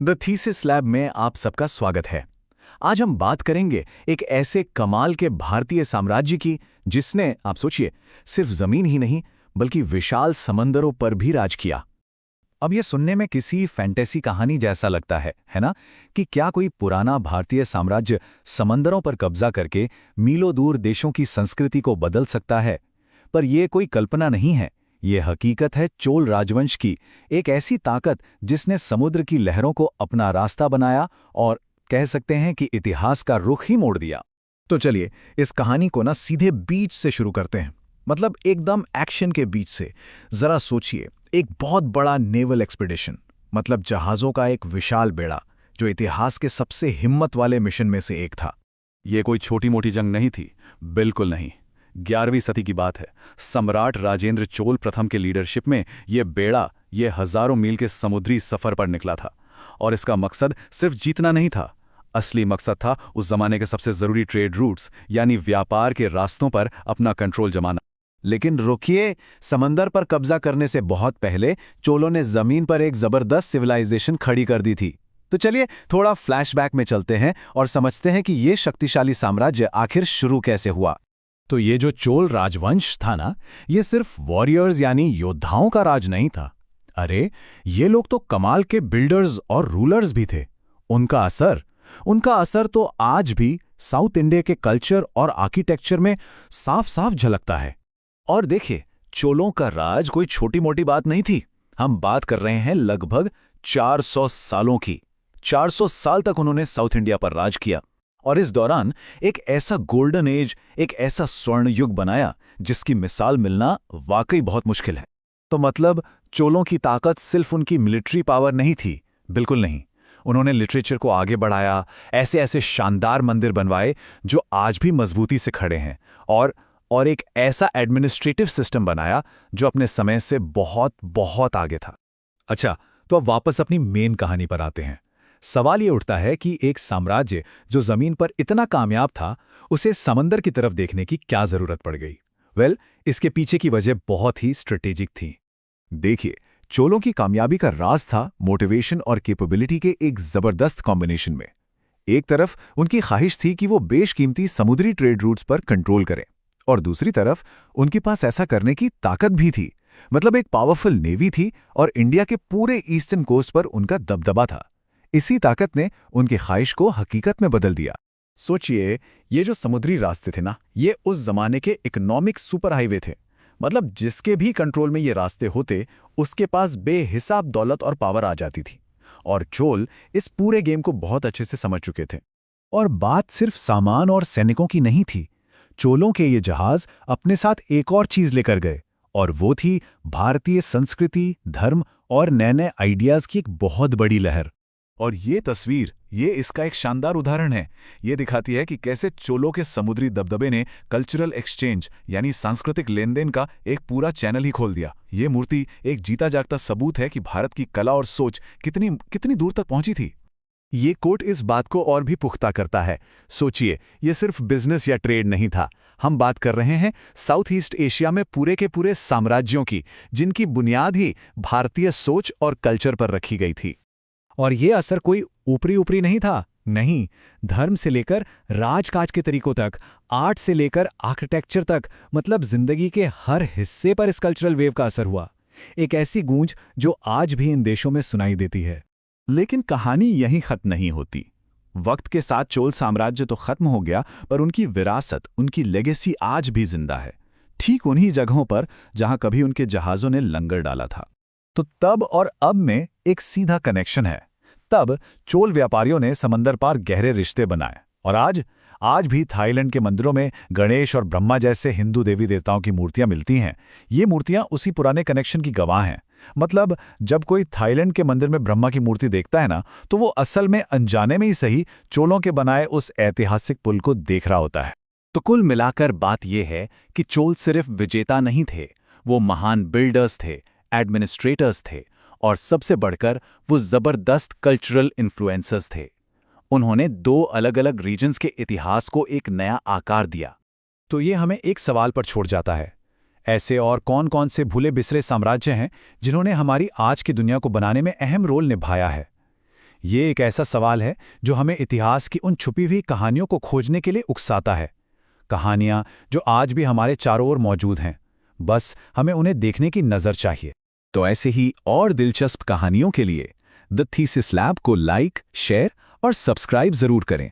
The thesis lab में आप सबका स्वागत है। आज हम बात करेंगे एक ऐसे कमाल के भारतीय साम्राज्य की जिसने, आप सोचिए, सिर्फ जमीन ही नहीं बल्कि विशाल समंदरों पर भी राज किया। अब ये सुनने में किसी फैंटेसी कहानी जैसा लगता है ना? कि क्या कोई पुराना भारतीय साम्राज्य समंदरों पर कब्जा करके मीलों दूर देशों की संस्कृति को बदल सकता है। पर यह कोई कल्पना नहीं है, ये हकीकत है चोल राजवंश की, एक ऐसी ताकत जिसने समुद्र की लहरों को अपना रास्ता बनाया और कह सकते हैं कि इतिहास का रुख ही मोड़ दिया। तो चलिए इस कहानी को सीधे बीच से शुरू करते हैं, मतलब एकदम एक्शन के बीच से। जरा सोचिए, एक बहुत बड़ा नेवल एक्सपीडिशन, मतलब जहाज़ों का एक विशाल बेड़ा, जो इतिहास के सबसे हिम्मत वाले मिशन में से एक था। ये कोई छोटी मोटी जंग नहीं थी, बिल्कुल नहीं। 11वीं सदी की बात है। सम्राट राजेंद्र चोल प्रथम के लीडरशिप में ये बेड़ा ये हजारों मील के समुद्री सफर पर निकला था। और इसका मकसद सिर्फ जीतना नहीं था, असली मकसद था उस जमाने के सबसे जरूरी ट्रेड रूट्स यानी व्यापार के रास्तों पर अपना कंट्रोल जमाना। लेकिन रुकिए, समंदर पर कब्जा करने से बहुत पहले चोलों ने जमीन पर एक जबरदस्त सिविलाइजेशन खड़ी कर दी थी। तो चलिए थोड़ा फ्लैशबैक में चलते हैं और समझते हैं कि ये शक्तिशाली साम्राज्य आखिर शुरू कैसे हुआ। तो ये जो चोल राजवंश था ना, ये सिर्फ वॉरियर्स यानी योद्धाओं का राज नहीं था। अरे, ये लोग तो कमाल के बिल्डर्स और रूलर्स भी थे। उनका असर तो आज भी साउथ इंडिया के कल्चर और आर्किटेक्चर में साफ साफ झलकता है। और देखिए, चोलों का राज कोई छोटी मोटी बात नहीं थी। हम बात कर रहे हैं लगभग 400 सालों की। 400 साल तक उन्होंने साउथ इंडिया पर राज किया और इस दौरान एक ऐसा गोल्डन एज, एक ऐसा स्वर्ण युग बनाया जिसकी मिसाल मिलना वाकई बहुत मुश्किल है। तो मतलब चोलों की ताकत सिर्फ उनकी मिलिट्री पावर नहीं थी, बिल्कुल नहीं। उन्होंने लिटरेचर को आगे बढ़ाया, ऐसे ऐसे शानदार मंदिर बनवाए जो आज भी मजबूती से खड़े हैं, और एक ऐसा एडमिनिस्ट्रेटिव सिस्टम बनाया जो अपने समय से बहुत बहुत आगे था। अच्छा, तो अब वापस अपनी मेन कहानी पर आते हैं। सवाल ये उठता है कि एक साम्राज्य जो जमीन पर इतना कामयाब था, उसे समंदर की तरफ देखने की क्या जरूरत पड़ गई? इसके पीछे की वजह बहुत ही स्ट्रेटेजिक थी। देखिए, चोलों की कामयाबी का राज था मोटिवेशन और कैपेबिलिटी के एक जबरदस्त कॉम्बिनेशन में। एक तरफ उनकी ख्वाहिश थी कि वो बेशकीमती समुद्री ट्रेड रूट्स पर कंट्रोल करें, और दूसरी तरफ उनके पास ऐसा करने की ताकत भी थी। मतलब एक पावरफुल नेवी थी और इंडिया के पूरे ईस्टर्न कोस्ट पर उनका दबदबा था। इसी ताकत ने उनकी ख्वाहिश को हकीकत में बदल दिया। सोचिए, ये जो समुद्री रास्ते थे ना, ये उस जमाने के इकोनॉमिक सुपर हाईवे थे। मतलब जिसके भी कंट्रोल में ये रास्ते होते, उसके पास बेहिसाब दौलत और पावर आ जाती थी। और चोल इस पूरे गेम को बहुत अच्छे से समझ चुके थे। और बात सिर्फ सामान और सैनिकों की नहीं थी। चोलों के ये जहाज अपने साथ एक और चीज लेकर गए, और वो थी भारतीय संस्कृति, धर्म और नए नए आइडियाज की एक बहुत बड़ी लहर। और ये तस्वीर, ये इसका एक शानदार उदाहरण है। ये दिखाती है कि कैसे चोलों के समुद्री दबदबे ने कल्चरल एक्सचेंज यानी सांस्कृतिक लेनदेन का एक पूरा चैनल ही खोल दिया। ये मूर्ति एक जीता जागता सबूत है कि भारत की कला और सोच कितनी दूर तक पहुंची थी। ये कोट इस बात को और भी पुख्ता करता है। सोचिए, ये सिर्फ बिजनेस या ट्रेड नहीं था। हम बात कर रहे हैं साउथ ईस्ट एशिया में पूरे के पूरे साम्राज्यों की, जिनकी बुनियाद ही भारतीय सोच और कल्चर पर रखी गई थी। और ये असर कोई ऊपरी नहीं था, नहीं। धर्म से लेकर राजकाज के तरीकों तक, आर्ट से लेकर आर्किटेक्चर तक, मतलब जिंदगी के हर हिस्से पर इस कल्चरल वेव का असर हुआ। एक ऐसी गूंज जो आज भी इन देशों में सुनाई देती है। लेकिन कहानी यहीं खत्म नहीं होती। वक्त के साथ चोल साम्राज्य तो खत्म हो गया, पर उनकी विरासत, उनकी लेगेसी आज भी जिंदा है, ठीक उन्हीं जगहों पर जहां कभी उनके जहाजों ने लंगर डाला था। तो तब और अब में एक सीधा कनेक्शन है। तब चोल व्यापारियों ने समंदर पार गहरे रिश्ते बनाए, और आज भी थाईलैंड के मंदिरों में गणेश और ब्रह्मा जैसे हिंदू देवी देवताओं की मूर्तियां मिलती हैं। ये मूर्तियां उसी पुराने कनेक्शन की गवाह हैं। मतलब जब कोई थाईलैंड के मंदिर में ब्रह्मा की मूर्ति देखता है ना, तो वो असल में अनजाने में ही सही चोलों के बनाए उस ऐतिहासिक पुल को देख रहा होता है। तो कुल मिलाकर बात यह है कि चोल सिर्फ विजेता नहीं थे, वो महान बिल्डर्स थे, एडमिनिस्ट्रेटर्स थे, और सबसे बढ़कर वो जबरदस्त कल्चरल इन्फ्लुएंसर्स थे। उन्होंने 2 अलग अलग रीजन्स के इतिहास को एक नया आकार दिया। तो ये हमें एक सवाल पर छोड़ जाता है, ऐसे और कौन कौन से भूले बिसरे साम्राज्य हैं जिन्होंने हमारी आज की दुनिया को बनाने में अहम रोल निभाया है? ये एक ऐसा सवाल है जो हमें इतिहास की उन छुपी हुई कहानियों को खोजने के लिए उकसाता है। कहानियां जो आज भी हमारे चारों ओर मौजूद हैं, बस हमें उन्हें देखने की नज़र चाहिए। तो ऐसे ही और दिलचस्प कहानियों के लिए द थीसिस लैब को लाइक, शेयर और सब्सक्राइब जरूर करें।